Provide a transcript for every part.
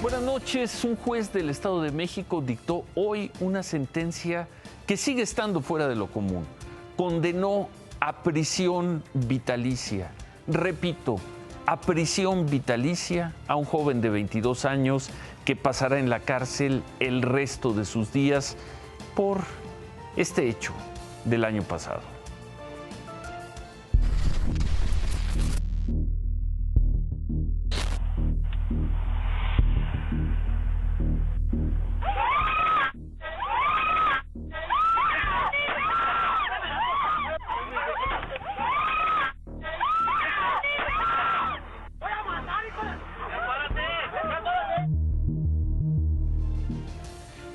Buenas noches. Un juez del Estado de México dictó hoy una sentencia que sigue estando fuera de lo común. Condenó a prisión vitalicia. Repito, a prisión vitalicia a un joven de 22 años que pasará en la cárcel el resto de sus días por este hecho del año pasado.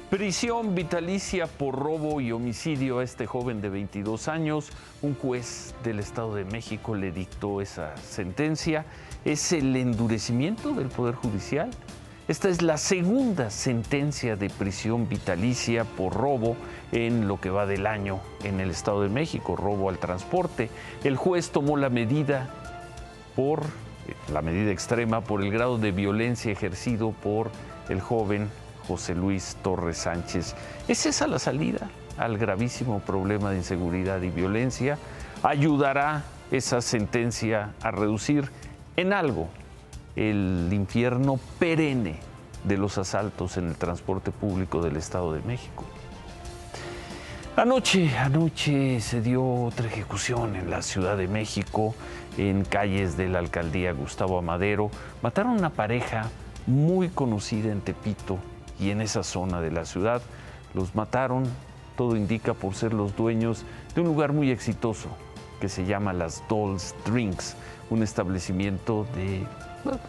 Prisión vitalicia por robo y homicidio a este joven de 22 años. Un juez del Estado de México le dictó esa sentencia. ¿Es el endurecimiento del Poder Judicial? Esta es la segunda sentencia de prisión vitalicia por robo en lo que va del año en el Estado de México, robo al transporte. El juez tomó la medida extrema por el grado de violencia ejercido por el joven José Luis Torres Sánchez. ¿Es esa la salida al gravísimo problema de inseguridad y violencia? ¿Ayudará esa sentencia a reducir en algo el infierno perenne de los asaltos en el transporte público del Estado de México? Anoche se dio otra ejecución en la Ciudad de México, en calles de la alcaldía Gustavo Amadero. Mataron a una pareja muy conocida en Tepito y en esa zona de la ciudad. Los mataron, todo indica, por ser los dueños de un lugar muy exitoso que se llama Las Dolls Drinks, un establecimiento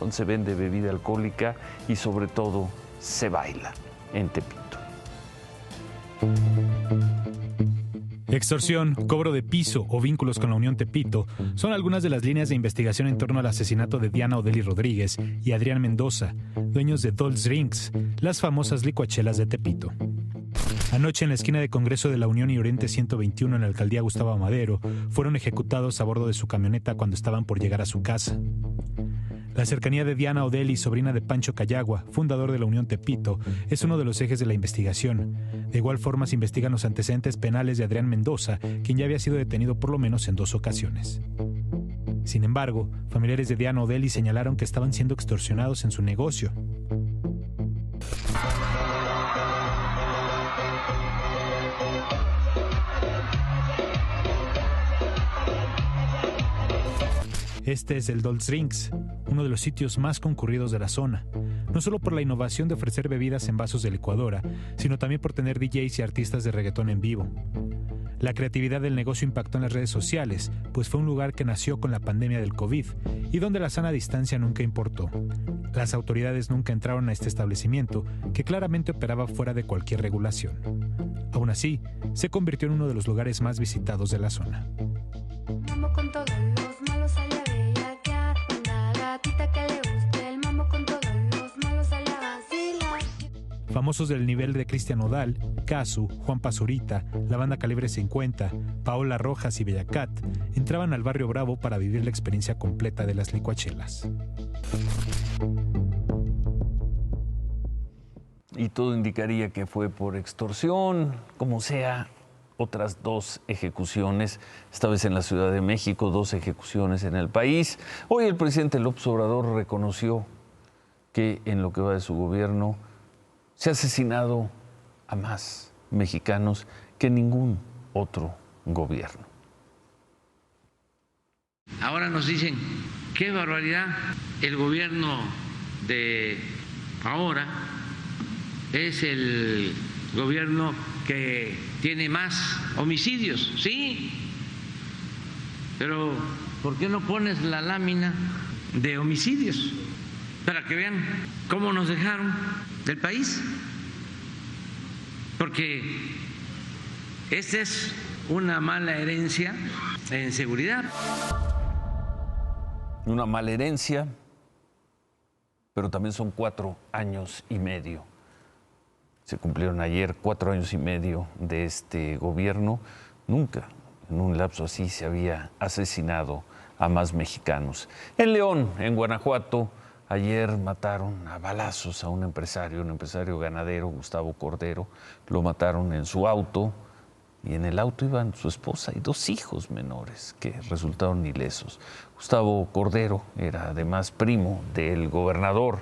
donde se vende bebida alcohólica y sobre todo se baila en Tepito. Extorsión, cobro de piso o vínculos con la Unión Tepito son algunas de las líneas de investigación en torno al asesinato de Diana Odeli Rodríguez y Adrián Mendoza, dueños de Dolls Drinks, las famosas licuachelas de Tepito. Anoche, en la esquina de Congreso de la Unión y Oriente 121 en la alcaldía Gustavo Amadero, fueron ejecutados a bordo de su camioneta cuando estaban por llegar a su casa. La cercanía de Diana Odeli, sobrina de Pancho Cayagua, fundador de la Unión Tepito, es uno de los ejes de la investigación. De igual forma se investigan los antecedentes penales de Adrián Mendoza, quien ya había sido detenido por lo menos en 2 ocasiones. Sin embargo, familiares de Diana Odeli señalaron que estaban siendo extorsionados en su negocio. Este es el Dolls Drinks, uno de los sitios más concurridos de la zona, no solo por la innovación de ofrecer bebidas en vasos de licuadora, sino también por tener DJs y artistas de reggaetón en vivo. La creatividad del negocio impactó en las redes sociales, pues fue un lugar que nació con la pandemia del COVID y donde la sana distancia nunca importó. Las autoridades nunca entraron a este establecimiento, que claramente operaba fuera de cualquier regulación. Aún así, se convirtió en uno de los lugares más visitados de la zona. Mambo con todos los malos allá. Famosos del nivel de Cristian Nodal, Casu, Juan Pazurita, la banda Calibre 50, Paola Rojas y Bellacat entraban al Barrio Bravo para vivir la experiencia completa de las licuachelas. Y todo indicaría que fue por extorsión, como sea. Otras 2 ejecuciones, esta vez en la Ciudad de México, 2 ejecuciones en el país. Hoy el presidente López Obrador reconoció que en lo que va de su gobierno se ha asesinado a más mexicanos que ningún otro gobierno. Ahora nos dicen, qué barbaridad, el gobierno de ahora es el gobierno que tiene más homicidios, sí, pero ¿por qué no pones la lámina de homicidios para que vean cómo nos dejaron del país? Porque esta es una mala herencia en seguridad. Una mala herencia, pero también son 4 años y medio. Se cumplieron ayer 4 años y medio de este gobierno. Nunca en un lapso así se había asesinado a más mexicanos. En León, en Guanajuato, Ayer mataron a balazos a un empresario ganadero, Gustavo Cordero. Lo mataron en su auto y en el auto iban su esposa y 2 hijos menores que resultaron ilesos. Gustavo Cordero era además primo del gobernador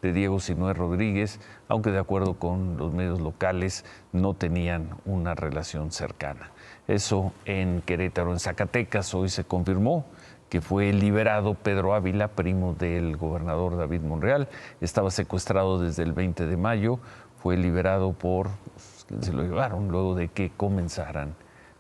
de Diego Sinue Rodríguez, aunque de acuerdo con los medios locales no tenían una relación cercana. Eso en Querétaro. En Zacatecas hoy se confirmó que fue liberado Pedro Ávila, primo del gobernador David Monreal. Estaba secuestrado desde el 20 de mayo, fue liberado por quienes se lo llevaron luego de que comenzaran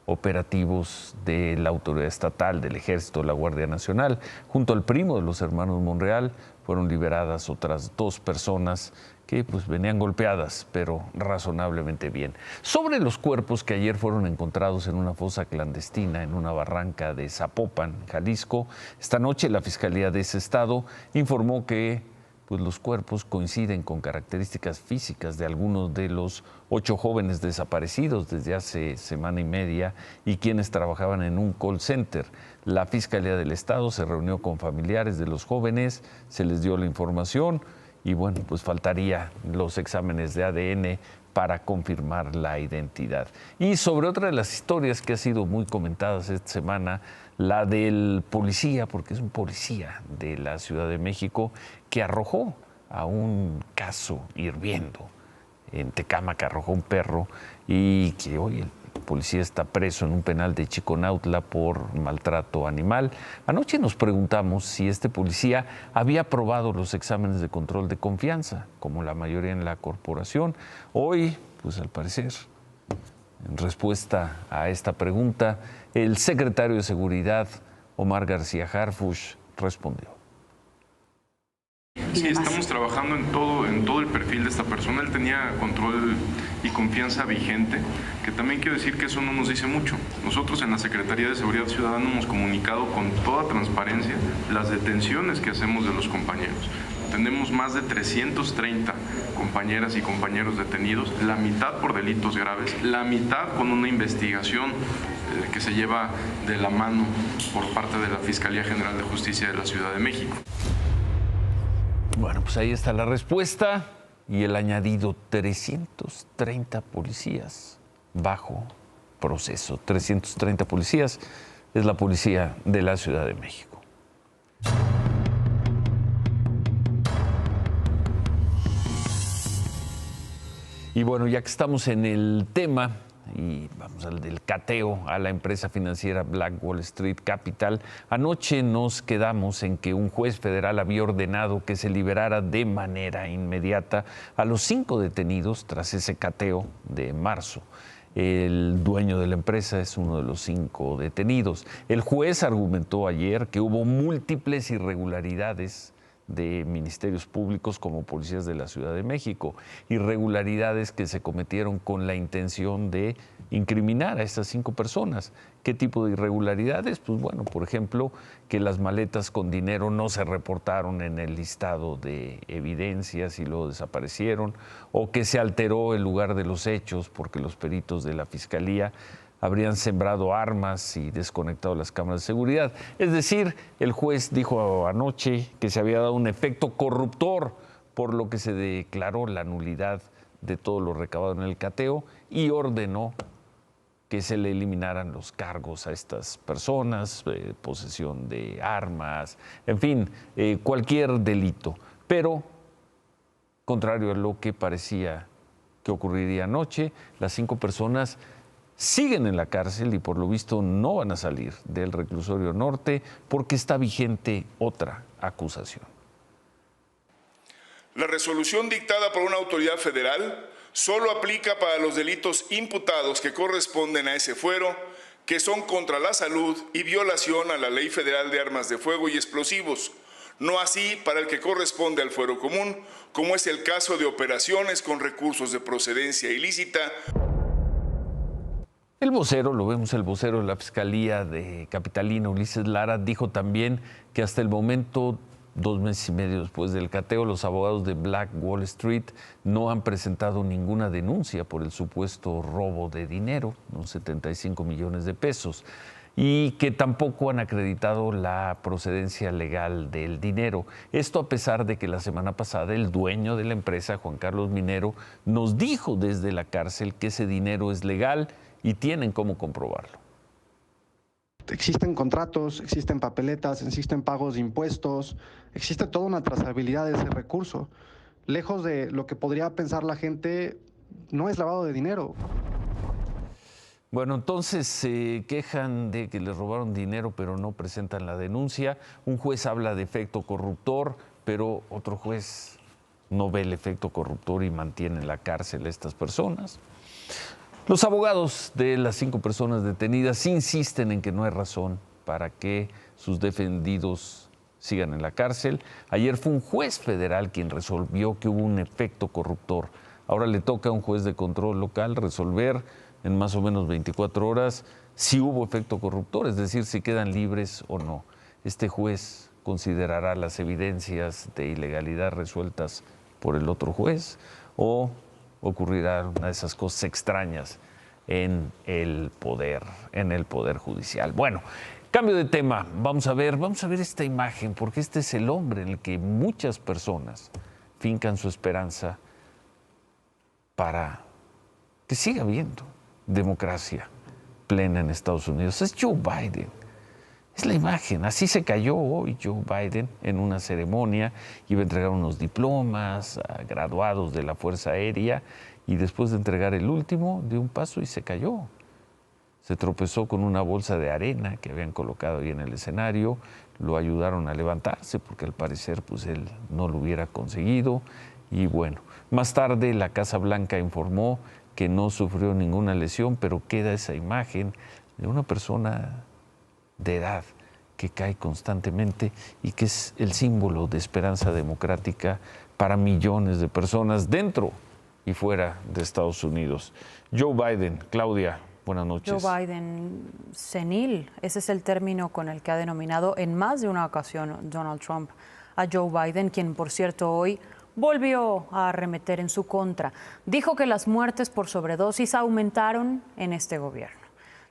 operativos de la autoridad estatal, del Ejército, la Guardia Nacional. Junto al primo de los hermanos Monreal fueron liberadas otras 2 personas que pues venían golpeadas, pero razonablemente bien. Sobre los cuerpos que ayer fueron encontrados en una fosa clandestina en una barranca de Zapopan, Jalisco, esta noche la Fiscalía de ese estado informó que pues los cuerpos coinciden con características físicas de algunos de los 8 jóvenes desaparecidos desde hace semana y media y quienes trabajaban en un call center. La Fiscalía del Estado se reunió con familiares de los jóvenes, se les dio la información y bueno, pues faltaría los exámenes de ADN para confirmar la identidad. Y sobre otra de las historias que ha sido muy comentadas esta semana, la del policía, porque es un policía de la Ciudad de México que arrojó a un caso hirviendo en Tecámac, arrojó un perro y que hoy el policía está preso en un penal de Chiconautla por maltrato animal. Anoche nos preguntamos si este policía había aprobado los exámenes de control de confianza, como la mayoría en la corporación. Hoy, pues al parecer, en respuesta a esta pregunta, el secretario de Seguridad, Omar García Harfuch, respondió. Sí, estamos trabajando en todo el perfil de esta persona. Él tenía control y confianza vigente, que también quiero decir que eso no nos dice mucho. Nosotros en la Secretaría de Seguridad Ciudadana hemos comunicado con toda transparencia las detenciones que hacemos de los compañeros. Tenemos más de 330 compañeras y compañeros detenidos, la mitad por delitos graves, la mitad con una investigación que se lleva de la mano por parte de la Fiscalía General de Justicia de la Ciudad de México. Bueno, pues ahí está la respuesta y el añadido: 330 policías bajo proceso. 330 policías es la policía de la Ciudad de México. Y bueno, ya que estamos en el tema, y vamos al del cateo a la empresa financiera Black Wall Street Capital, anoche nos quedamos en que un juez federal había ordenado que se liberara de manera inmediata a los 5 detenidos tras ese cateo de marzo. El dueño de la empresa es uno de los 5 detenidos. El juez argumentó ayer que hubo múltiples irregularidades de ministerios públicos como policías de la Ciudad de México, irregularidades que se cometieron con la intención de incriminar a estas 5 personas. ¿Qué tipo de irregularidades? Pues bueno, por ejemplo, que las maletas con dinero no se reportaron en el listado de evidencias y luego desaparecieron, o que se alteró el lugar de los hechos porque los peritos de la Fiscalía habrían sembrado armas y desconectado las cámaras de seguridad. Es decir, el juez dijo anoche que se había dado un efecto corruptor, por lo que se declaró la nulidad de todo lo recabado en el cateo y ordenó que se le eliminaran los cargos a estas personas, posesión de armas, en fin, cualquier delito. Pero, contrario a lo que parecía que ocurriría anoche, las 5 personas siguen en la cárcel y por lo visto no van a salir del reclusorio norte porque está vigente otra acusación. La resolución dictada por una autoridad federal solo aplica para los delitos imputados que corresponden a ese fuero, que son contra la salud y violación a la Ley Federal de Armas de Fuego y Explosivos, no así para el que corresponde al fuero común, como es el caso de operaciones con recursos de procedencia ilícita. El vocero, lo vemos, el vocero de la Fiscalía de Capitalina, Ulises Lara, dijo también que hasta el momento, 2 meses y medio después del cateo, los abogados de Black Wall Street no han presentado ninguna denuncia por el supuesto robo de dinero, unos 75 millones de pesos. y que tampoco han acreditado la procedencia legal del dinero. Esto a pesar de que la semana pasada el dueño de la empresa, Juan Carlos Minero, nos dijo desde la cárcel que ese dinero es legal y tienen cómo comprobarlo. Existen contratos, existen papeletas, existen pagos de impuestos, existe toda una trazabilidad de ese recurso. Lejos de lo que podría pensar la gente, no es lavado de dinero. Bueno, entonces se quejan de que les robaron dinero, pero no presentan la denuncia. Un juez habla de efecto corruptor, pero otro juez no ve el efecto corruptor y mantiene en la cárcel a estas personas. Los abogados de las 5 personas detenidas insisten en que no hay razón para que sus defendidos sigan en la cárcel. Ayer fue un juez federal quien resolvió que hubo un efecto corruptor. Ahora le toca a un juez de control local resolver en más o menos 24 horas si hubo efecto corruptor, es decir, si quedan libres o no. Este juez considerará las evidencias de ilegalidad resueltas por el otro juez o ocurrirá una de esas cosas extrañas en el poder judicial. Bueno, cambio de tema, vamos a ver esta imagen, porque este es el hombre en el que muchas personas fincan su esperanza para que siga habiendo democracia plena en Estados Unidos. Es Joe Biden. Es la imagen. Así se cayó hoy Joe Biden en una ceremonia. Iba a entregar unos diplomas a graduados de la Fuerza Aérea y después de entregar el último, dio un paso y se cayó. Se tropezó con una bolsa de arena que habían colocado ahí en el escenario. Lo ayudaron a levantarse porque al parecer pues él no lo hubiera conseguido. Y bueno, más tarde la Casa Blanca informó que no sufrió ninguna lesión, pero queda esa imagen de una persona de edad que cae constantemente y que es el símbolo de esperanza democrática para millones de personas dentro y fuera de Estados Unidos. Joe Biden, Claudia, buenas noches. Joe Biden senil, ese es el término con el que ha denominado en más de una ocasión Donald Trump a Joe Biden, quien por cierto hoy volvió a arremeter en su contra. Dijo que las muertes por sobredosis aumentaron en este gobierno.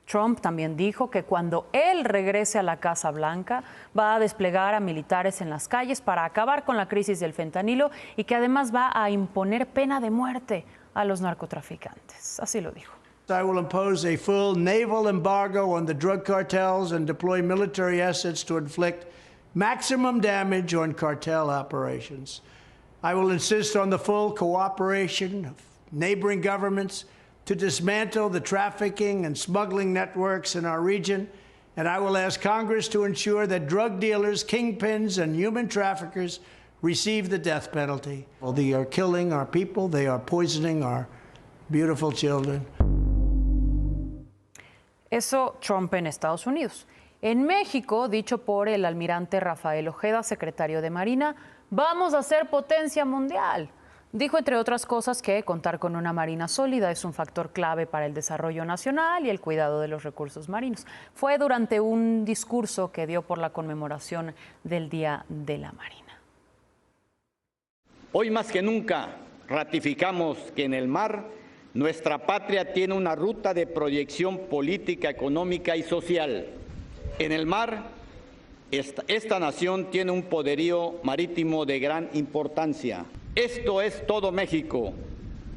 Trump también dijo que cuando él regrese a la Casa Blanca va a desplegar a militares en las calles para acabar con la crisis del fentanilo y que además va a imponer pena de muerte a los narcotraficantes. Así lo dijo. I will impose a full naval embargo on the drug cartels and deploy military assets to inflict maximum damage on cartel operations. I will insist on the full cooperation of neighboring governments to dismantle the trafficking and smuggling networks in our region, and I will ask Congress to ensure that drug dealers, kingpins, and human traffickers receive the death penalty. Well, they are killing our people, they are poisoning our beautiful children. Eso Trump en Estados Unidos. En México, dicho por el almirante Rafael Ojeda, secretario de Marina, vamos a ser potencia mundial. Dijo, entre otras cosas, que contar con una marina sólida es un factor clave para el desarrollo nacional y el cuidado de los recursos marinos. Fue durante un discurso que dio por la conmemoración del Día de la Marina. Hoy más que nunca ratificamos que en el mar nuestra patria tiene una ruta de proyección política, económica y social. En el mar, esta nación tiene un poderío marítimo de gran importancia. Esto es todo México.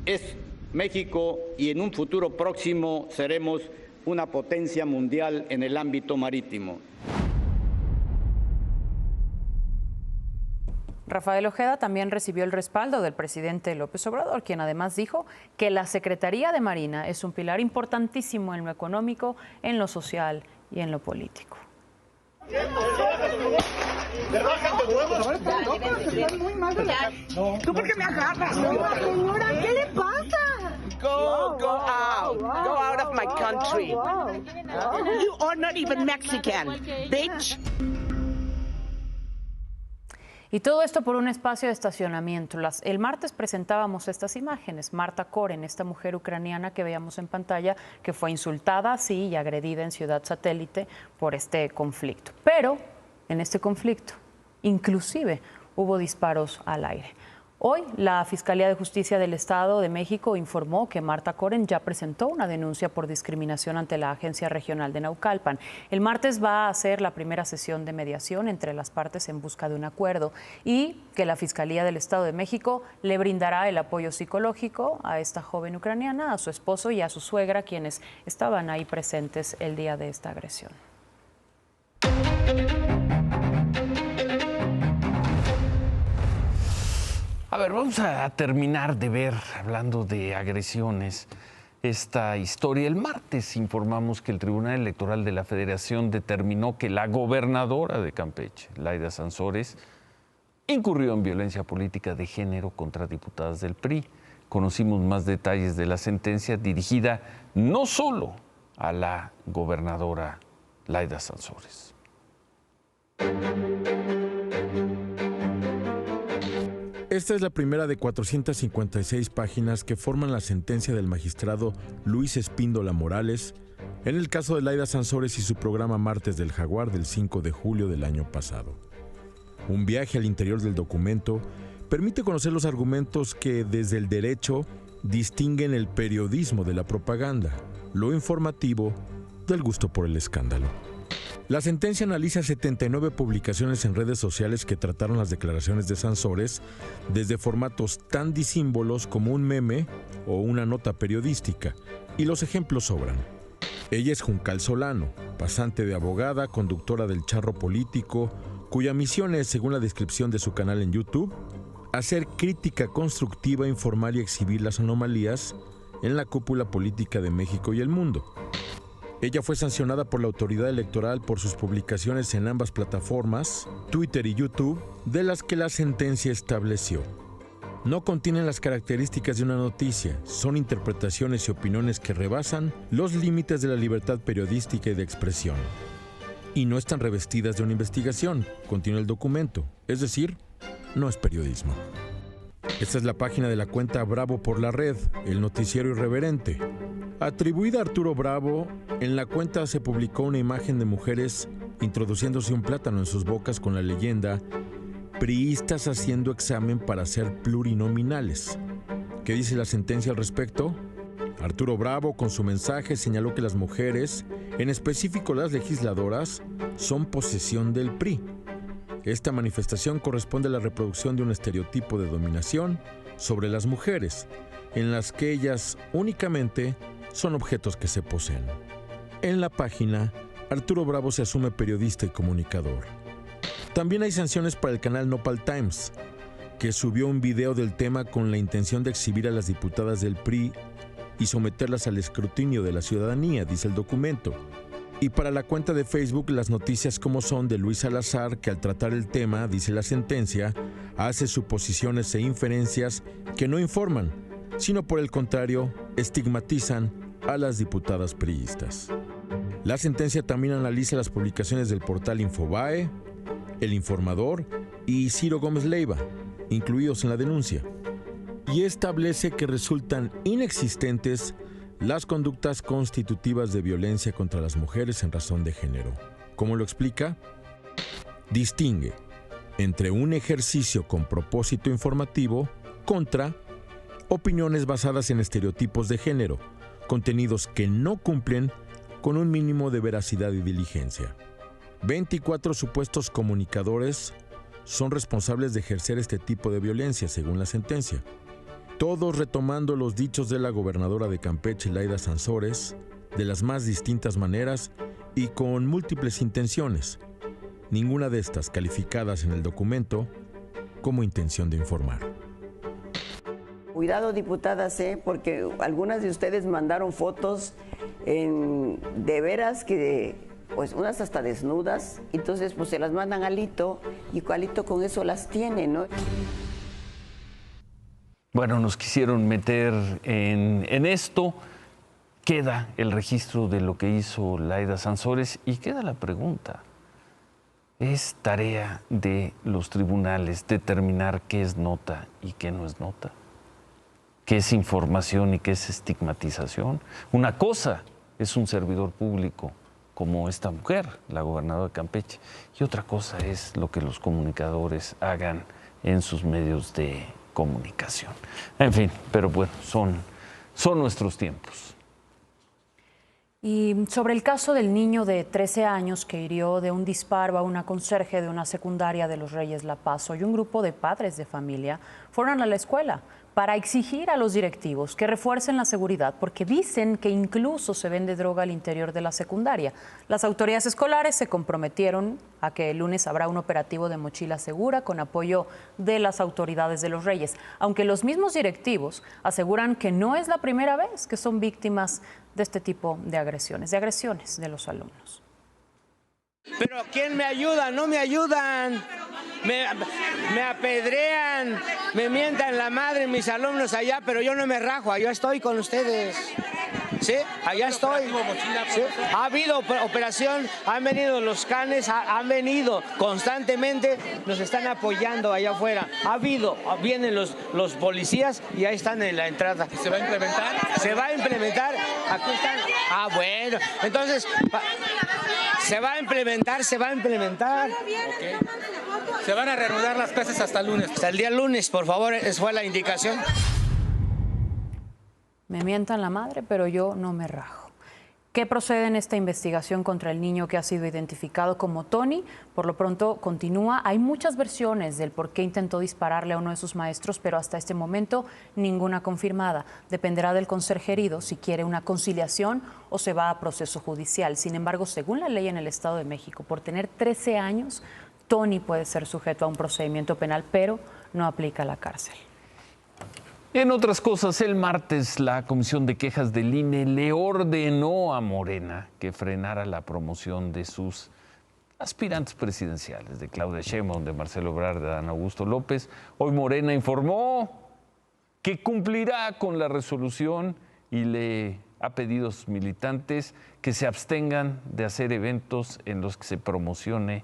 Es México y en un futuro próximo seremos una potencia mundial en el ámbito marítimo. Rafael Ojeda también recibió el respaldo del presidente López Obrador, quien además dijo que la Secretaría de Marina es un pilar importantísimo en lo económico, en lo social y en lo político. ¿Tú por qué me agarras? Señora, ¿qué le pasa? Go out of my country. You are not even Mexican, bitch. Y todo esto por un espacio de estacionamiento. El martes presentábamos estas imágenes. Marta Koren, esta mujer ucraniana que veíamos en pantalla, que fue insultada, sí, y agredida en Ciudad Satélite por este conflicto. Pero en este conflicto, inclusive, hubo disparos al aire. Hoy, la Fiscalía de Justicia del Estado de México informó que Marta Koren ya presentó una denuncia por discriminación ante la Agencia Regional de Naucalpan. El martes va a ser la primera sesión de mediación entre las partes en busca de un acuerdo y que la Fiscalía del Estado de México le brindará el apoyo psicológico a esta joven ucraniana, a su esposo y a su suegra, quienes estaban ahí presentes el día de esta agresión. A ver, vamos a terminar de ver, hablando de agresiones, esta historia. El martes informamos que el Tribunal Electoral de la Federación determinó que la gobernadora de Campeche, Laida Sansores, incurrió en violencia política de género contra diputadas del PRI. Conocimos más detalles de la sentencia dirigida no solo a la gobernadora Laida Sansores. Esta es la primera de 456 páginas que forman la sentencia del magistrado Luis Espíndola Morales en el caso de Laida Sansores y su programa Martes del Jaguar del 5 de julio del año pasado. Un viaje al interior del documento permite conocer los argumentos que desde el derecho distinguen el periodismo de la propaganda, lo informativo del gusto por el escándalo. La sentencia analiza 79 publicaciones en redes sociales que trataron las declaraciones de Sansores desde formatos tan disímbolos como un meme o una nota periodística, y los ejemplos sobran. Ella es Juncal Solano, pasante de abogada, conductora del charro político, cuya misión es, según la descripción de su canal en YouTube, hacer crítica constructiva, informar y exhibir las anomalías en la cúpula política de México y el mundo. Ella fue sancionada por la autoridad electoral por sus publicaciones en ambas plataformas, Twitter y YouTube, de las que la sentencia estableció. No contienen las características de una noticia, son interpretaciones y opiniones que rebasan los límites de la libertad periodística y de expresión. Y no están revestidas de una investigación, continúa el documento, es decir, no es periodismo. Esta es la página de la cuenta Bravo por la Red, el noticiero irreverente. Atribuida a Arturo Bravo, en la cuenta se publicó una imagen de mujeres introduciéndose un plátano en sus bocas con la leyenda "priistas haciendo examen para ser plurinominales". ¿Qué dice la sentencia al respecto? Arturo Bravo, con su mensaje, señaló que las mujeres, en específico las legisladoras, son posesión del PRI. Esta manifestación corresponde a la reproducción de un estereotipo de dominación sobre las mujeres, en las que ellas únicamente son objetos que se poseen. En la página, Arturo Bravo se asume periodista y comunicador. También hay sanciones para el canal Nopal Times, que subió un video del tema con la intención de exhibir a las diputadas del PRI y someterlas al escrutinio de la ciudadanía, dice el documento. Y para la cuenta de Facebook Las Noticias Como Son de Luis Salazar, que al tratar el tema, dice la sentencia, hace suposiciones e inferencias que no informan, sino por el contrario, estigmatizan a las diputadas priistas. La sentencia también analiza las publicaciones del portal Infobae, El Informador y Ciro Gómez Leiva, incluidos en la denuncia, y establece que resultan inexistentes las conductas constitutivas de violencia contra las mujeres en razón de género. ¿Cómo lo explica? Distingue entre un ejercicio con propósito informativo contra opiniones basadas en estereotipos de género, contenidos que no cumplen con un mínimo de veracidad y diligencia. 24 supuestos comunicadores son responsables de ejercer este tipo de violencia, según la sentencia. Todos retomando los dichos de la gobernadora de Campeche, Laida Sansores, de las más distintas maneras y con múltiples intenciones. Ninguna de estas calificadas en el documento como intención de informar. Cuidado, diputadas, porque algunas de ustedes mandaron fotos de veras que, pues unas hasta desnudas, entonces pues se las mandan a Alito y Alito con eso las tiene, ¿no? Bueno, nos quisieron meter en esto. Queda el registro de lo que hizo Laida Sansores y queda la pregunta. ¿Es tarea de los tribunales determinar qué es nota y qué no es nota? ¿Qué es información y qué es estigmatización? Una cosa es un servidor público como esta mujer, la gobernadora de Campeche, y otra cosa es lo que los comunicadores hagan en sus medios de comunicación. En fin, pero bueno, son nuestros tiempos. Y sobre el caso del niño de 13 años que hirió de un disparo a una conserje de una secundaria de Los Reyes La Paz, hoy un grupo de padres de familia fueron a la escuela para exigir a los directivos que refuercen la seguridad porque dicen que incluso se vende droga al interior de la secundaria. Las autoridades escolares se comprometieron a que el lunes habrá un operativo de mochila segura con apoyo de las autoridades de Los Reyes, aunque los mismos directivos aseguran que no es la primera vez que son víctimas de este tipo de agresiones de los alumnos. Pero ¿quién me ayuda? No me ayudan. Me apedrean, me mientan la madre mis alumnos allá, pero yo no me rajo, allá estoy con ustedes. Sí, allá estoy. Sí. Ha habido operación, han venido los canes, han venido constantemente, nos están apoyando allá afuera. Vienen los policías y ahí están en la entrada. ¿Se va a implementar? Se va a implementar, aquí están. Ah, bueno, entonces se va a implementar. Okay. Se van a reanudar las clases hasta el lunes. Hasta el día lunes, por favor, esa fue la indicación. Me mientan la madre, pero yo no me rajo. ¿Qué procede en esta investigación contra el niño que ha sido identificado como Tony? Por lo pronto continúa. Hay muchas versiones del por qué intentó dispararle a uno de sus maestros, pero hasta este momento ninguna confirmada. Dependerá del conserje herido si quiere una conciliación o se va a proceso judicial. Sin embargo, según la ley en el Estado de México, por tener 13 años, Tony puede ser sujeto a un procedimiento penal, pero no aplica la cárcel. En otras cosas, el martes la Comisión de Quejas del INE le ordenó a Morena que frenara la promoción de sus aspirantes presidenciales, de Claudia Sheinbaum, de Marcelo Ebrard, de Adán Augusto López. Hoy Morena informó que cumplirá con la resolución y le ha pedido a sus militantes que se abstengan de hacer eventos en los que se promocionen,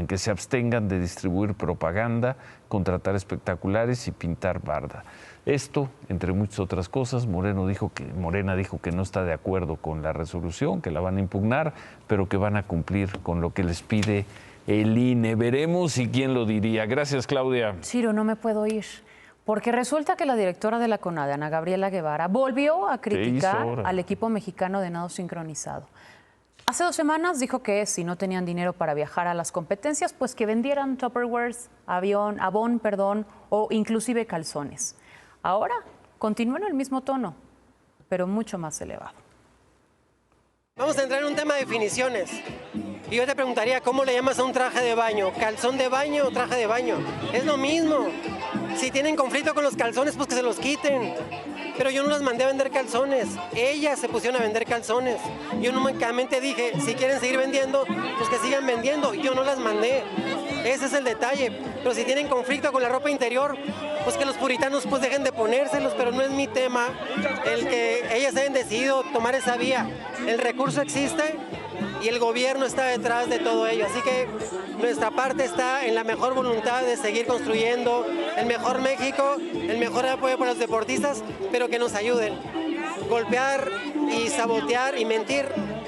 que se abstengan de distribuir propaganda, contratar espectaculares y pintar barda. Esto, entre muchas otras cosas, Morena dijo que no está de acuerdo con la resolución, que la van a impugnar, pero que van a cumplir con lo que les pide el INE. Veremos y quién lo diría. Gracias, Claudia. Ciro, no me puedo ir, porque resulta que la directora de la CONADE, Ana Gabriela Guevara, volvió a criticar al equipo mexicano de nado sincronizado. Hace 2 semanas dijo que si no tenían dinero para viajar a las competencias, pues que vendieran Tupperwares, Avon, o inclusive calzones. Ahora continúa en el mismo tono, pero mucho más elevado. Vamos a entrar en un tema de definiciones. Y yo te preguntaría, ¿cómo le llamas a un traje de baño? ¿Calzón de baño o traje de baño? Es lo mismo. Si tienen conflicto con los calzones, pues que se los quiten. Pero yo no las mandé a vender calzones. Ellas se pusieron a vender calzones. Yo únicamente dije, si quieren seguir vendiendo, pues que sigan vendiendo. Yo no las mandé. Ese es el detalle. Pero si tienen conflicto con la ropa interior, pues que los puritanos pues dejen de ponérselos, pero no es mi tema el que ellas hayan decidido tomar esa vía. El recurso existe y el gobierno está detrás de todo ello. Así que nuestra parte está en la mejor voluntad de seguir construyendo el mejor México, el mejor apoyo para los deportistas, pero que nos ayuden. Golpear y sabotear y mentir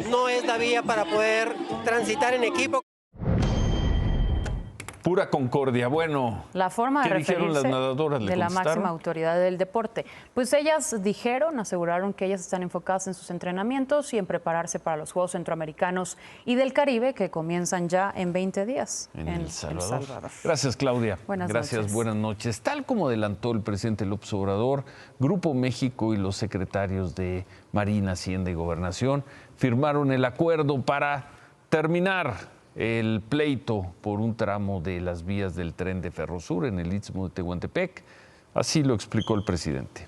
no es la vía para poder transitar en equipo. Pura concordia. Bueno, la forma de ¿qué dijeron las nadadoras? De la máxima autoridad del deporte. Pues ellas aseguraron que ellas están enfocadas en sus entrenamientos y en prepararse para los Juegos Centroamericanos y del Caribe que comienzan ya en 20 días en El Salvador. Gracias, Claudia. Buenas noches. Tal como adelantó el presidente López Obrador, Grupo México y los secretarios de Marina, Hacienda y Gobernación firmaron el acuerdo para terminar el pleito por un tramo de las vías del tren de Ferrosur en el Istmo de Tehuantepec. Así lo explicó el presidente.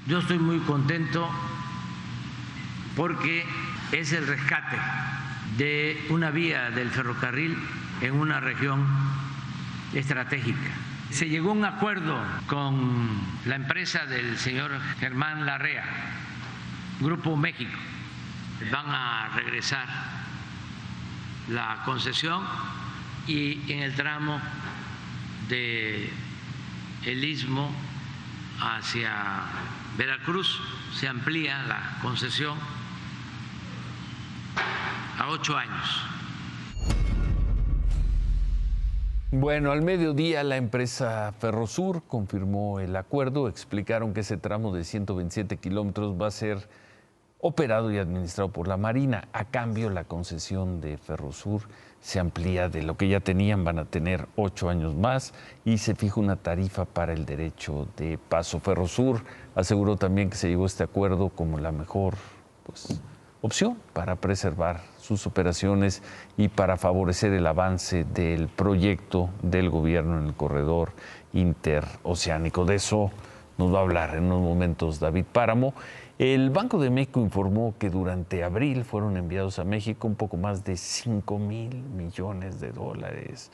Yo estoy muy contento porque es el rescate de una vía del ferrocarril en una región estratégica. Se llegó a un acuerdo con la empresa del señor Germán Larrea, Grupo México. Van a regresar la concesión y en el tramo de el Istmo hacia Veracruz se amplía la concesión a 8 años. Bueno, al mediodía la empresa Ferrosur confirmó el acuerdo. Explicaron que ese tramo de 127 kilómetros va a ser operado y administrado por la Marina. A cambio, la concesión de Ferrosur se amplía de lo que ya tenían, van a tener 8 años más y se fija una tarifa para el derecho de paso. Ferrosur aseguró también que se llegó a este acuerdo como la mejor opción para preservar sus operaciones y para favorecer el avance del proyecto del gobierno en el corredor interoceánico. De eso nos va a hablar en unos momentos David Páramo. El Banco de México informó que durante abril fueron enviados a México un poco más de 5,000 millones de dólares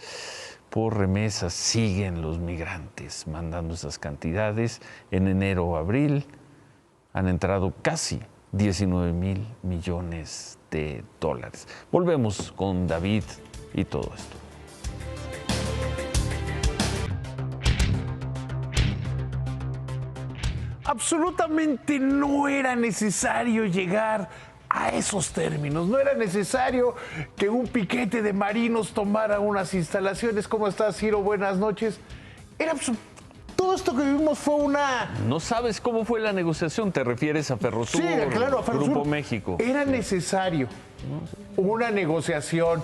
por remesas. Siguen los migrantes mandando esas cantidades. En enero o abril han entrado casi 19,000 millones de dólares. Volvemos con David y todo esto. Absolutamente no era necesario llegar a esos términos. No era necesario que un piquete de marinos tomara unas instalaciones. ¿Cómo estás, Ciro? Buenas noches. Todo esto que vivimos fue una... ¿No sabes cómo fue la negociación? ¿Te refieres a Ferrosur? Sí, claro, a Ferrosur. Grupo México. Era necesario una negociación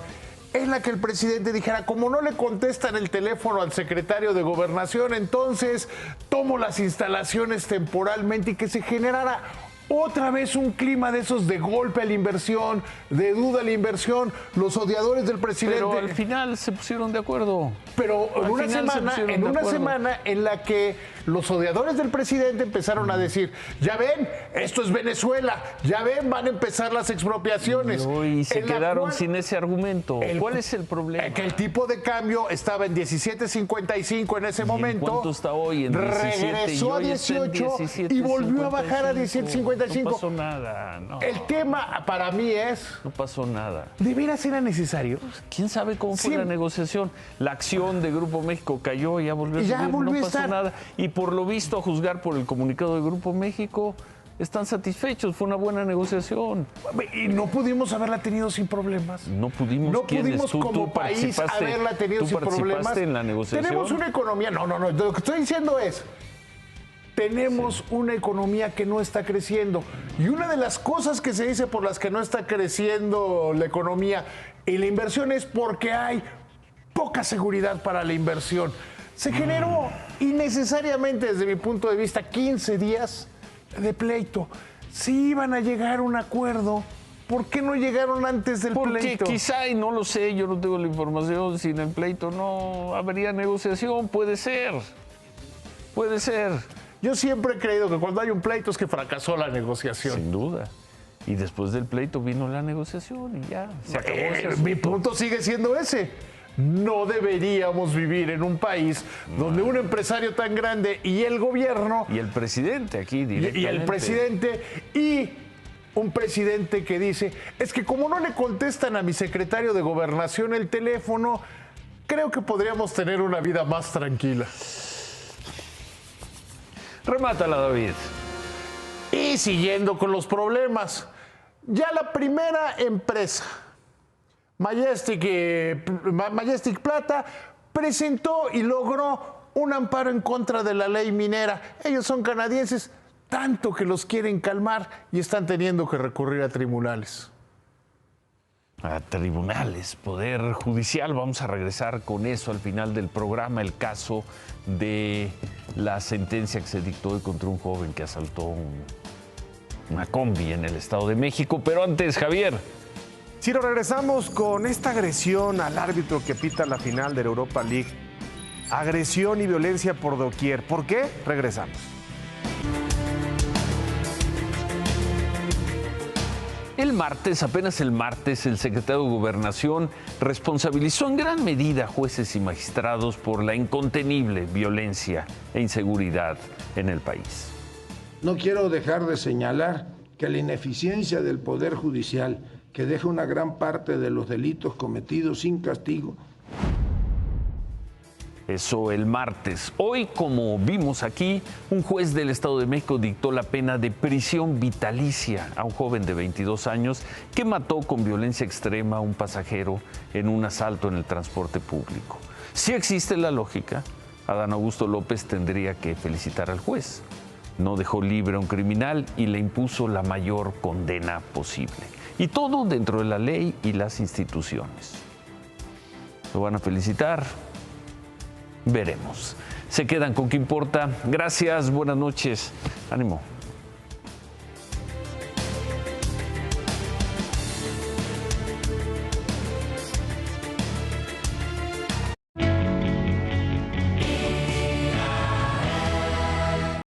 en la que el presidente dijera, como no le contestan el teléfono al secretario de Gobernación, entonces tomo las instalaciones temporalmente y que se generara otra vez un clima de esos de golpe a la inversión, de duda a la inversión, los odiadores del presidente. Pero al final se pusieron de acuerdo. Pero en una semana en la que los odiadores del presidente empezaron a decir, ya ven, esto es Venezuela, ya ven, van a empezar las expropiaciones. Y se quedaron sin ese argumento. ¿Cuál es el problema? Que el tipo de cambio estaba en 17.55 en ese momento. ¿Cuánto está hoy? En 17, regresó a 18 y volvió a bajar a 17.55. No pasó nada. No. El tema para mí es... No pasó nada. ¿De veras era necesario? ¿Quién sabe cómo fue la negociación? La acción de Grupo México cayó y ya volvió a subir, no pasó nada. Y por lo visto, a juzgar por el comunicado de Grupo México, están satisfechos, fue una buena negociación. Y no pudimos haberla tenido sin problemas. No pudimos. No pudimos como país haberla tenido sin problemas. En la negociación. Tenemos una economía. No. Lo que estoy diciendo es, tenemos una economía que no está creciendo. Y una de las cosas que se dice por las que no está creciendo la economía y la inversión es porque hay poca seguridad para la inversión. Se generó innecesariamente, desde mi punto de vista, 15 días de pleito. Si iban a llegar a un acuerdo, ¿por qué no llegaron antes del pleito? Porque quizá, y no lo sé, yo no tengo la información, sin el pleito no habría negociación, puede ser. Puede ser. Yo siempre he creído que cuando hay un pleito es que fracasó la negociación. Sin duda. Y después del pleito vino la negociación y ya se acabó ese asunto. Mi punto sigue siendo ese. No deberíamos vivir en un país donde un empresario tan grande y el gobierno... Y el presidente aquí directamente. Y el presidente y un presidente que dice, es que como no le contestan a mi secretario de Gobernación el teléfono, creo que podríamos tener una vida más tranquila. Remátala, David. Y siguiendo con los problemas, ya la primera empresa, Majestic Plata, presentó y logró un amparo en contra de la ley minera. Ellos son canadienses, tanto que los quieren calmar y están teniendo que recurrir a tribunales. A tribunales, poder judicial. Vamos a regresar con eso al final del programa, el caso de la sentencia que se dictó hoy contra un joven que asaltó una combi en el Estado de México. Pero antes, Javier. Sí, nos regresamos con esta agresión al árbitro que pita la final de la Europa League. Agresión y violencia por doquier. ¿Por qué? Regresamos. Apenas el martes, el secretario de Gobernación responsabilizó en gran medida a jueces y magistrados por la incontenible violencia e inseguridad en el país. No quiero dejar de señalar que la ineficiencia del Poder Judicial, que deja una gran parte de los delitos cometidos sin castigo. Eso el martes. Hoy, como vimos aquí, un juez del Estado de México dictó la pena de prisión vitalicia a un joven de 22 años que mató con violencia extrema a un pasajero en un asalto en el transporte público. Si existe la lógica, Adán Augusto López tendría que felicitar al juez. No dejó libre a un criminal y le impuso la mayor condena posible. Y todo dentro de la ley y las instituciones. ¿Lo van a felicitar? Veremos. Se quedan con ¿Qué importa? Gracias, buenas noches. Ánimo.